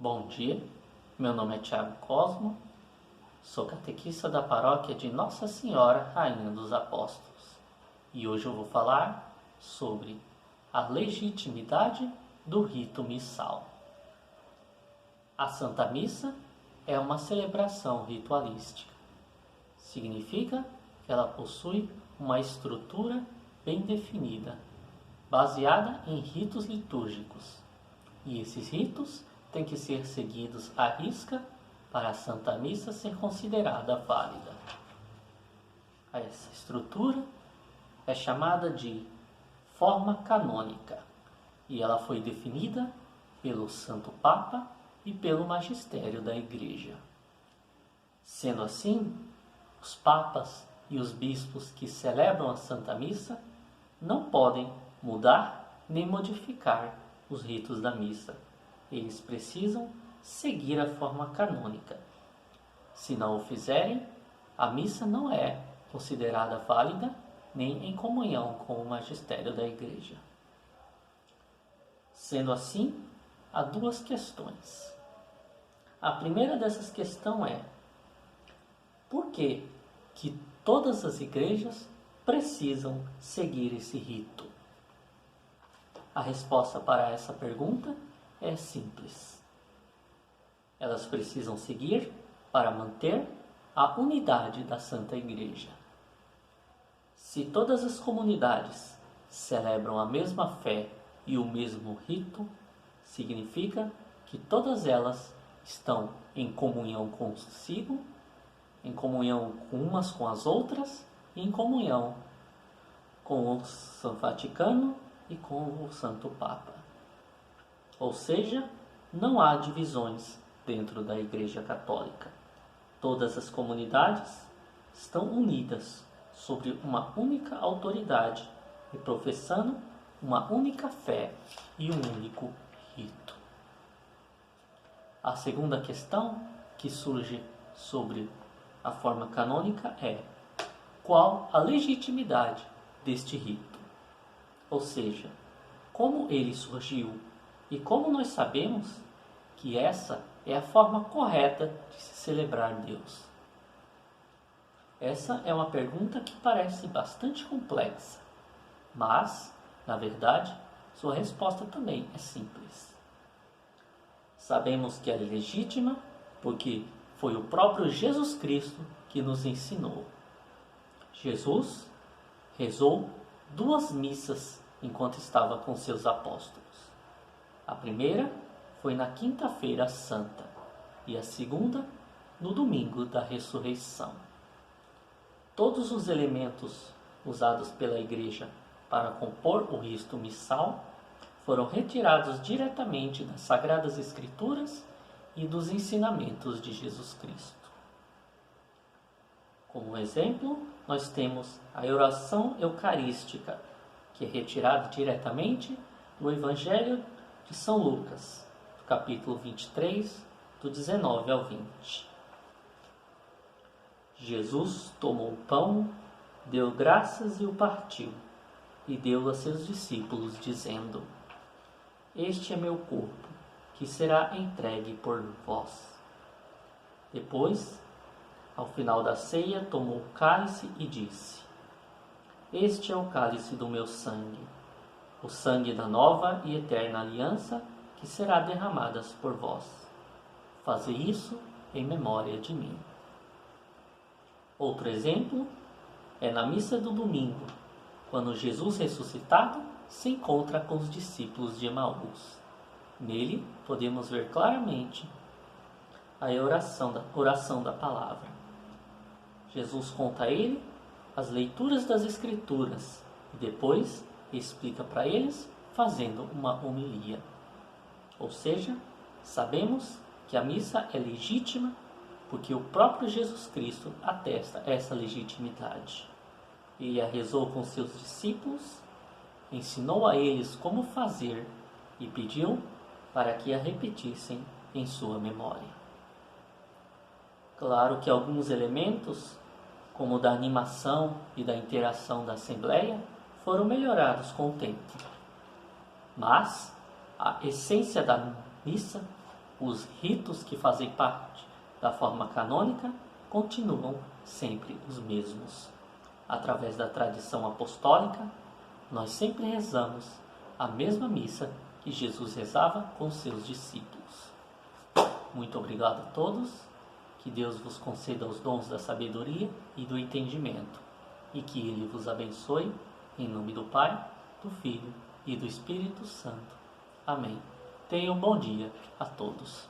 Bom dia, meu nome é Thiago Cosmo, sou catequista da paróquia de Nossa Senhora Rainha dos Apóstolos e hoje eu vou falar sobre a legitimidade do rito missal. A Santa Missa é uma celebração ritualística. Significa que ela possui uma estrutura bem definida, baseada em ritos litúrgicos, e esses ritos têm que ser seguidos à risca para a Santa Missa ser considerada válida. Essa estrutura é chamada de forma canônica e ela foi definida pelo Santo Papa e pelo magistério da Igreja. Sendo assim, os papas e os bispos que celebram a Santa Missa não podem mudar nem modificar os ritos da missa. Eles precisam seguir a forma canônica. Se não o fizerem, a missa não é considerada válida nem em comunhão com o magistério da Igreja. Sendo assim, há duas questões. A primeira dessas questões é: por que todas as igrejas precisam seguir esse rito? A resposta para essa pergunta é simples. Elas precisam seguir para manter a unidade da Santa Igreja. Se todas as comunidades celebram a mesma fé e o mesmo rito, significa que todas elas estão em comunhão consigo, em comunhão umas com as outras e em comunhão com o São Vaticano e com o Santo Papa. Ou seja, não há divisões dentro da Igreja Católica. Todas as comunidades estão unidas sobre uma única autoridade e professando uma única fé e um único rito. A segunda questão que surge sobre a forma canônica é: qual a legitimidade deste rito? Ou seja, como ele surgiu e como nós sabemos que essa é a forma correta de se celebrar Deus? Essa é uma pergunta que parece bastante complexa, mas, na verdade, sua resposta também é simples. Sabemos que ela é legítima porque foi o próprio Jesus Cristo que nos ensinou. Jesus rezou 2 missas enquanto estava com seus apóstolos. A primeira foi na Quinta-feira Santa e a segunda no domingo da Ressurreição. Todos os elementos usados pela Igreja para compor o rito missal foram retirados diretamente das Sagradas Escrituras e dos ensinamentos de Jesus Cristo. Como exemplo, nós temos a oração eucarística, que é retirada diretamente do Evangelho de São Lucas, do capítulo 23, do 19 ao 20. Jesus tomou o pão, deu graças e o partiu, e deu a seus discípulos, dizendo: Este é meu corpo, que será entregue por vós. Depois, ao final da ceia, tomou o cálice e disse: Este é o cálice do meu sangue, o sangue da nova e eterna aliança, que será derramada por vós. Fazei isso em memória de mim. Outro exemplo é na missa do domingo, quando Jesus ressuscitado se encontra com os discípulos de Emaús. Nele podemos ver claramente a oração da palavra. Jesus conta a ele as leituras das Escrituras e depois explica para eles fazendo uma homilia. Ou seja, sabemos que a missa é legítima porque o próprio Jesus Cristo atesta essa legitimidade. Ele a rezou com seus discípulos, ensinou a eles como fazer e pediu para que a repetissem em sua memória. Claro que alguns elementos, como o da animação e da interação da Assembleia, foram melhorados com o tempo. Mas a essência da missa os ritos que fazem parte da forma canônica continuam sempre os mesmos. Através da tradição apostólica, nós sempre rezamos a mesma missa que Jesus rezava com seus discípulos. Muito obrigado a todos, que Deus vos conceda os dons da sabedoria e do entendimento, e que Ele vos abençoe, em nome do Pai, do Filho e do Espírito Santo. Amém. Tenham um bom dia a todos.